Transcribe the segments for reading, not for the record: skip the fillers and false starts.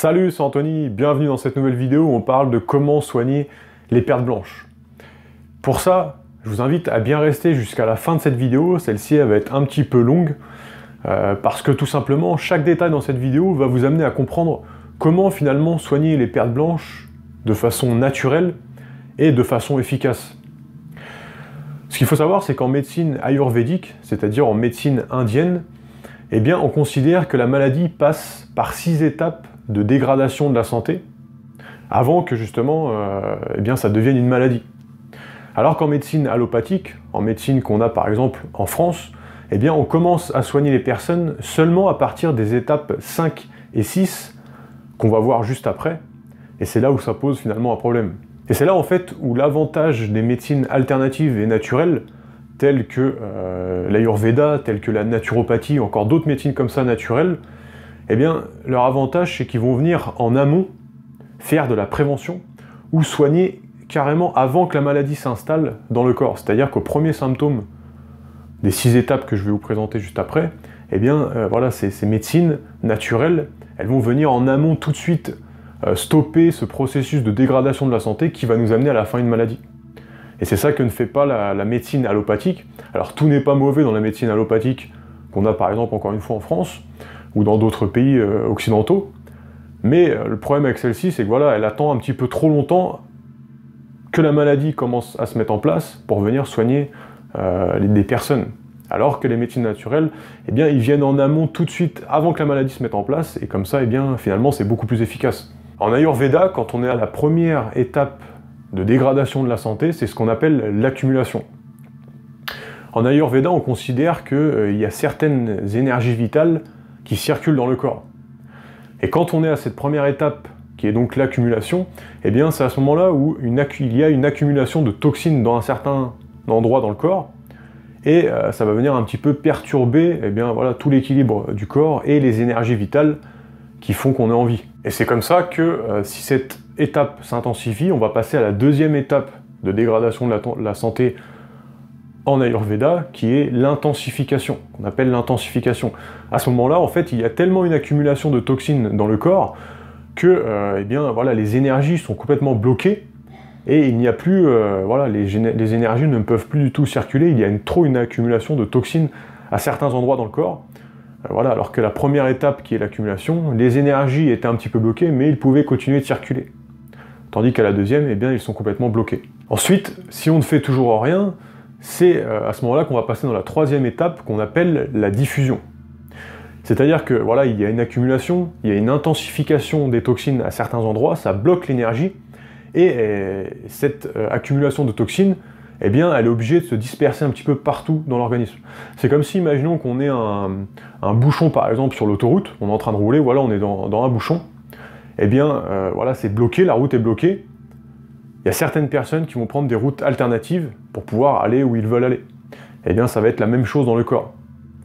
Salut, c'est Anthony, bienvenue dans cette nouvelle vidéo où on parle de comment soigner les pertes blanches. Pour ça, je vous invite à bien rester jusqu'à la fin de cette vidéo, celle-ci va être un petit peu longue, parce que tout simplement, chaque détail dans cette vidéo va vous amener à comprendre comment finalement soigner les pertes blanches de façon naturelle et de façon efficace. Ce qu'il faut savoir, c'est qu'en médecine ayurvédique, c'est-à-dire en médecine indienne, eh bien, on considère que la maladie passe par 6 étapes de dégradation de la santé avant que justement eh bien, ça devienne une maladie. Alors qu'en médecine allopathique, en médecine qu'on a par exemple en France, eh bien, on commence à soigner les personnes seulement à partir des étapes 5 et 6 qu'on va voir juste après, et c'est là où ça pose finalement un problème. Et c'est là en fait où l'avantage des médecines alternatives et naturelles, telles que l'Ayurveda, telles que la naturopathie, ou encore d'autres médecines comme ça naturelles, eh bien, leur avantage, c'est qu'ils vont venir en amont faire de la prévention ou soigner carrément avant que la maladie s'installe dans le corps. C'est-à-dire qu'au premier symptôme des 6 étapes que je vais vous présenter juste après, eh bien, voilà, ces médecines naturelles, elles vont venir en amont tout de suite stopper ce processus de dégradation de la santé qui va nous amener à la fin d'une maladie. Et c'est ça que ne fait pas la médecine allopathique. Alors, tout n'est pas mauvais dans la médecine allopathique qu'on a par exemple encore une fois en France, ou dans d'autres pays occidentaux, mais le problème avec celle-ci, c'est que voilà, elle attend un petit peu trop longtemps que la maladie commence à se mettre en place pour venir soigner des personnes. Alors que les médecines naturelles, eh bien, ils viennent en amont tout de suite avant que la maladie se mette en place, et comme ça, eh bien, finalement, c'est beaucoup plus efficace. En Ayurveda, quand on est à la première étape de dégradation de la santé, c'est ce qu'on appelle l'accumulation. En Ayurveda, on considère qu'il y a certaines énergies vitales qui circulent dans le corps. Et quand on est à cette première étape, qui est donc l'accumulation, eh bien c'est à ce moment-là où il y a une accumulation de toxines dans un certain endroit dans le corps, et ça va venir un petit peu perturber eh bien, voilà, tout l'équilibre du corps et les énergies vitales qui font qu'on est en vie. Et c'est comme ça que si cette étape s'intensifie, on va passer à la deuxième étape de dégradation de la santé en Ayurveda, qui est l'intensification, qu'on appelle l'intensification. À ce moment-là, en fait, il y a tellement une accumulation de toxines dans le corps que eh bien, voilà, les énergies sont complètement bloquées, et il n'y a plus, voilà, les énergies ne peuvent plus du tout circuler, il y a une accumulation de toxines à certains endroits dans le corps. Voilà, alors que la première étape, qui est l'accumulation, les énergies étaient un petit peu bloquées, mais ils pouvaient continuer de circuler. Tandis qu'à la deuxième, eh bien, ils sont complètement bloqués. Ensuite, si on ne fait toujours rien, c'est à ce moment-là qu'on va passer dans la troisième étape qu'on appelle la diffusion. C'est-à-dire que voilà, il y a une accumulation, il y a une intensification des toxines à certains endroits, ça bloque l'énergie, et cette accumulation de toxines, eh bien, elle est obligée de se disperser un petit peu partout dans l'organisme. C'est comme si, imaginons qu'on ait un bouchon par exemple sur l'autoroute, on est en train de rouler, voilà, on est dans un bouchon, eh bien, voilà, c'est bloqué, la route est bloquée. Il y a certaines personnes qui vont prendre des routes alternatives pour pouvoir aller où ils veulent aller. Eh bien, ça va être la même chose dans le corps.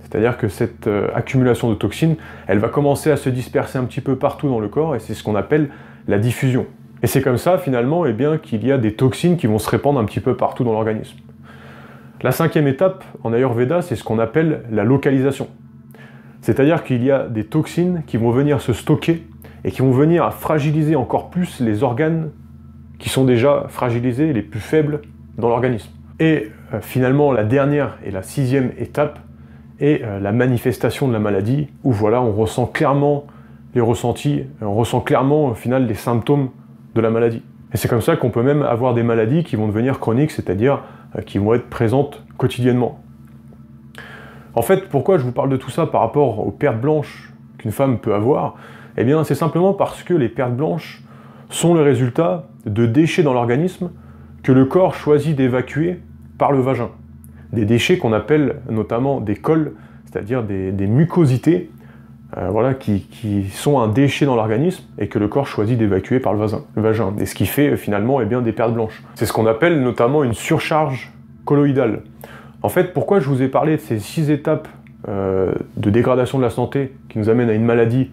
C'est-à-dire que cette accumulation de toxines, elle va commencer à se disperser un petit peu partout dans le corps, et c'est ce qu'on appelle la diffusion. Et c'est comme ça, finalement, eh bien, qu'il y a des toxines qui vont se répandre un petit peu partout dans l'organisme. La cinquième étape en Ayurveda, c'est ce qu'on appelle la localisation. C'est-à-dire qu'il y a des toxines qui vont venir se stocker et qui vont venir à fragiliser encore plus les organes qui sont déjà fragilisés, les plus faibles dans l'organisme. Et finalement, la dernière et la sixième étape est la manifestation de la maladie, où voilà, on ressent clairement les ressentis, on ressent clairement au final les symptômes de la maladie. Et c'est comme ça qu'on peut même avoir des maladies qui vont devenir chroniques, c'est-à-dire qui vont être présentes quotidiennement. En fait, pourquoi je vous parle de tout ça par rapport aux pertes blanches qu'une femme peut avoir? Eh bien, c'est simplement parce que les pertes blanches sont le résultat de déchets dans l'organisme que le corps choisit d'évacuer par le vagin. Des déchets qu'on appelle notamment des cols, c'est-à-dire des mucosités, voilà, qui sont un déchet dans l'organisme et que le corps choisit d'évacuer par le vagin. Et ce qui fait finalement eh bien, des pertes blanches. C'est ce qu'on appelle notamment une surcharge colloïdale. En fait, pourquoi je vous ai parlé de ces 6 étapes de dégradation de la santé qui nous amènent à une maladie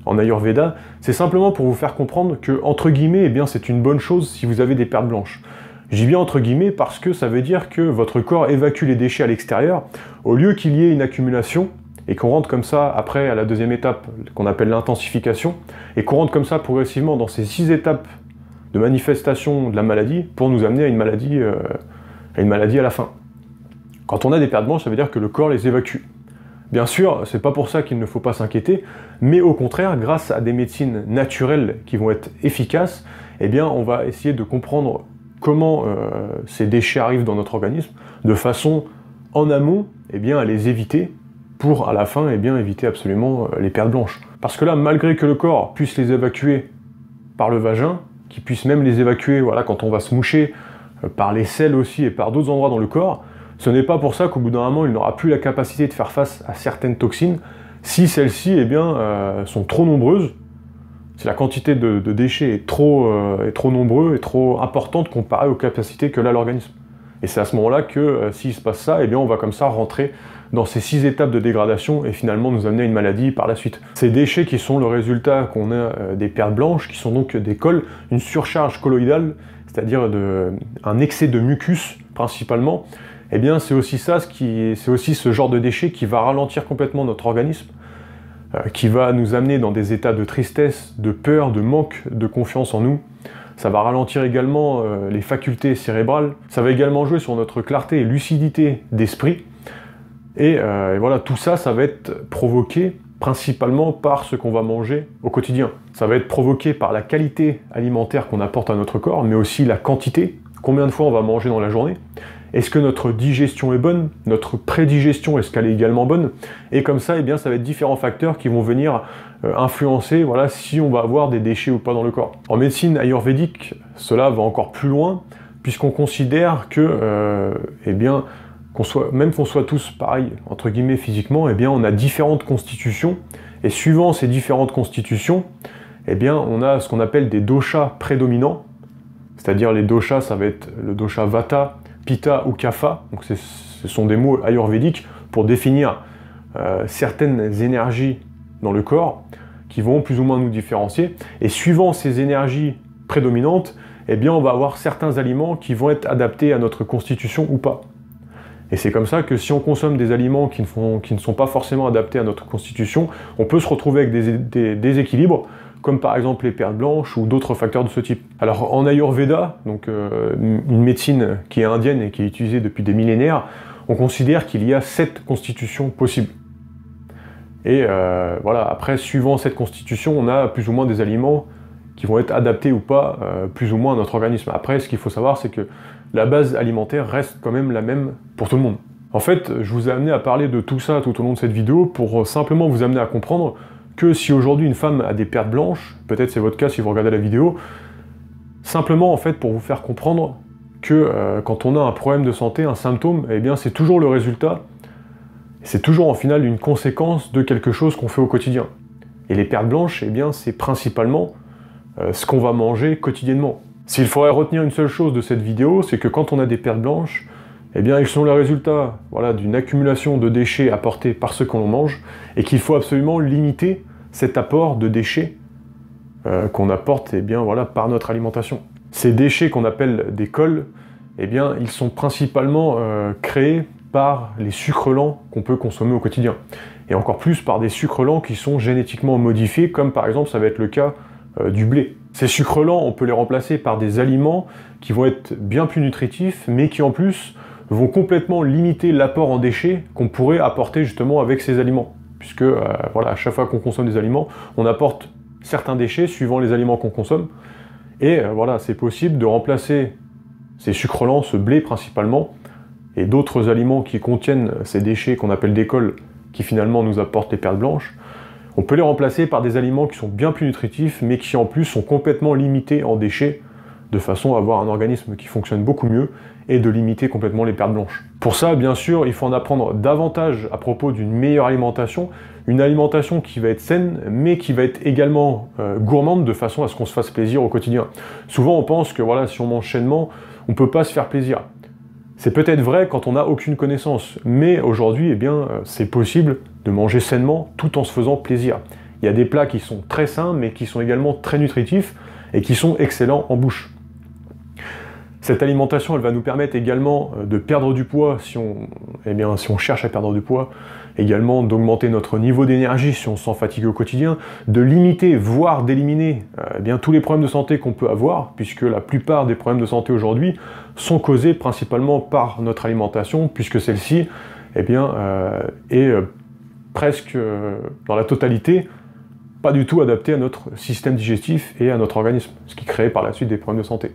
en Ayurveda, c'est simplement pour vous faire comprendre que, entre guillemets, eh bien, c'est une bonne chose si vous avez des pertes blanches. Je dis bien entre guillemets parce que ça veut dire que votre corps évacue les déchets à l'extérieur, au lieu qu'il y ait une accumulation et qu'on rentre comme ça après à la deuxième étape qu'on appelle l'intensification, et qu'on rentre comme ça progressivement dans ces 6 étapes de manifestation de la maladie pour nous amener à une maladie à la fin. Quand on a des pertes blanches, ça veut dire que le corps les évacue. Bien sûr, c'est pas pour ça qu'il ne faut pas s'inquiéter, mais au contraire, grâce à des médecines naturelles qui vont être efficaces, eh bien, on va essayer de comprendre comment ces déchets arrivent dans notre organisme, de façon en amont, eh bien, à les éviter, pour à la fin, eh bien, éviter absolument les pertes blanches. Parce que là, malgré que le corps puisse les évacuer par le vagin, qu'il puisse même les évacuer, voilà, quand on va se moucher, par les selles aussi et par d'autres endroits dans le corps, ce n'est pas pour ça qu'au bout d'un moment, il n'aura plus la capacité de faire face à certaines toxines, si celles-ci eh bien, sont trop nombreuses, si la quantité de déchets est trop nombreuse et trop importante comparée aux capacités que l'a l'organisme. Et c'est à ce moment-là que, s'il se passe ça, eh bien, on va comme ça rentrer dans ces 6 étapes de dégradation et finalement nous amener à une maladie par la suite. Ces déchets qui sont le résultat qu'on a des pertes blanches, qui sont donc des cols, une surcharge colloïdale, c'est-à-dire un excès de mucus principalement, eh bien c'est aussi ça, c'est aussi ce genre de déchet qui va ralentir complètement notre organisme, qui va nous amener dans des états de tristesse, de peur, de manque de confiance en nous. Ça va ralentir également les facultés cérébrales, ça va également jouer sur notre clarté et lucidité d'esprit, et voilà, tout ça, ça va être provoqué principalement par ce qu'on va manger au quotidien. Ça va être provoqué par la qualité alimentaire qu'on apporte à notre corps, mais aussi la quantité, combien de fois on va manger dans la journée. Est-ce que notre digestion est bonne? Notre prédigestion, est-ce qu'elle est également bonne? Et comme ça, eh bien, ça va être différents facteurs qui vont venir influencer, voilà, si on va avoir des déchets ou pas dans le corps. En médecine ayurvédique, cela va encore plus loin, puisqu'on considère que, eh bien, même qu'on soit tous pareils, entre guillemets, physiquement, eh bien, on a différentes constitutions, et suivant ces différentes constitutions, eh bien, on a ce qu'on appelle des doshas prédominants, c'est-à-dire les doshas, ça va être le dosha Vata, Pitta ou Kapha, donc ce sont des mots ayurvédiques pour définir certaines énergies dans le corps qui vont plus ou moins nous différencier. Et suivant ces énergies prédominantes, eh bien on va avoir certains aliments qui vont être adaptés à notre constitution ou pas. Et c'est comme ça que si on consomme des aliments qui ne sont pas forcément adaptés à notre constitution, on peut se retrouver avec des déséquilibres, comme par exemple les pertes blanches ou d'autres facteurs de ce type. Alors en Ayurveda, donc une médecine qui est indienne et qui est utilisée depuis des millénaires, on considère qu'il y a 7 constitutions possibles. Et voilà, après, suivant cette constitution, on a plus ou moins des aliments qui vont être adaptés ou pas, plus ou moins à notre organisme. Après, ce qu'il faut savoir, c'est que la base alimentaire reste quand même la même pour tout le monde. En fait, je vous ai amené à parler de tout ça tout au long de cette vidéo pour simplement vous amener à comprendre que si aujourd'hui une femme a des pertes blanches, peut-être c'est votre cas si vous regardez la vidéo, simplement en fait pour vous faire comprendre que quand on a un problème de santé, un symptôme, eh bien c'est toujours le résultat, c'est toujours en final une conséquence de quelque chose qu'on fait au quotidien. Et les pertes blanches, eh bien c'est principalement ce qu'on va manger quotidiennement. S'il faudrait retenir une seule chose de cette vidéo, c'est que quand on a des pertes blanches, eh bien, ils sont le résultat, voilà, d'une accumulation de déchets apportés par ce qu'on mange, et qu'il faut absolument limiter cet apport de déchets qu'on apporte, eh bien, voilà, par notre alimentation. Ces déchets qu'on appelle des cols, eh bien, ils sont principalement créés par les sucres lents qu'on peut consommer au quotidien, et encore plus par des sucres lents qui sont génétiquement modifiés, comme par exemple ça va être le cas du blé. Ces sucres lents, on peut les remplacer par des aliments qui vont être bien plus nutritifs, mais qui en plus vont complètement limiter l'apport en déchets qu'on pourrait apporter justement avec ces aliments. Puisque voilà, à chaque fois qu'on consomme des aliments, on apporte certains déchets suivant les aliments qu'on consomme. Et voilà, c'est possible de remplacer ces sucres lents, ce blé principalement, et d'autres aliments qui contiennent ces déchets qu'on appelle des cols, qui finalement nous apportent les pertes blanches. On peut les remplacer par des aliments qui sont bien plus nutritifs, mais qui en plus sont complètement limités en déchets, de façon à avoir un organisme qui fonctionne beaucoup mieux, et de limiter complètement les pertes blanches. Pour ça, bien sûr, il faut en apprendre davantage à propos d'une meilleure alimentation, une alimentation qui va être saine, mais qui va être également gourmande, de façon à ce qu'on se fasse plaisir au quotidien. Souvent, on pense que voilà, si on mange sainement, on ne peut pas se faire plaisir. C'est peut-être vrai quand on n'a aucune connaissance, mais aujourd'hui, eh bien, c'est possible de manger sainement tout en se faisant plaisir. Il y a des plats qui sont très sains, mais qui sont également très nutritifs et qui sont excellents en bouche. Cette alimentation, elle va nous permettre également de perdre du poids si on cherche à perdre du poids, également d'augmenter notre niveau d'énergie si on se sent fatigué au quotidien, de limiter, voire d'éliminer tous les problèmes de santé qu'on peut avoir, puisque la plupart des problèmes de santé aujourd'hui sont causés principalement par notre alimentation, puisque celle-ci est presque dans la totalité pas du tout adaptée à notre système digestif et à notre organisme, ce qui crée par la suite des problèmes de santé.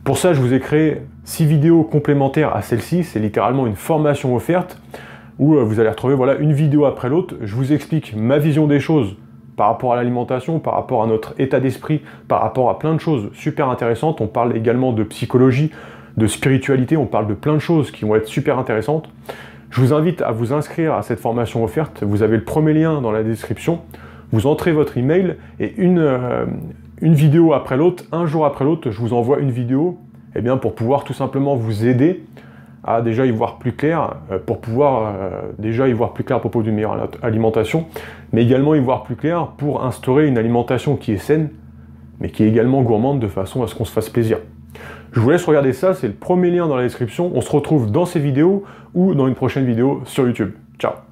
Pour ça, je vous ai créé 6 vidéos complémentaires à celle-ci, c'est littéralement une formation offerte, où vous allez retrouver une vidéo après l'autre. Je vous explique ma vision des choses par rapport à l'alimentation, par rapport à notre état d'esprit, par rapport à plein de choses super intéressantes. On parle également de psychologie, de spiritualité, on parle de plein de choses qui vont être super intéressantes. Je vous invite à vous inscrire à cette formation offerte, vous avez le premier lien dans la description, vous entrez votre email et une vidéo après l'autre, un jour après l'autre, je vous envoie une vidéo pour pouvoir tout simplement vous aider à déjà y voir plus clair, pour pouvoir déjà y voir plus clair à propos d'une meilleure alimentation, mais également y voir plus clair pour instaurer une alimentation qui est saine, mais qui est également gourmande de façon à ce qu'on se fasse plaisir. Je vous laisse regarder ça, c'est le premier lien dans la description, on se retrouve dans ces vidéos ou dans une prochaine vidéo sur YouTube. Ciao!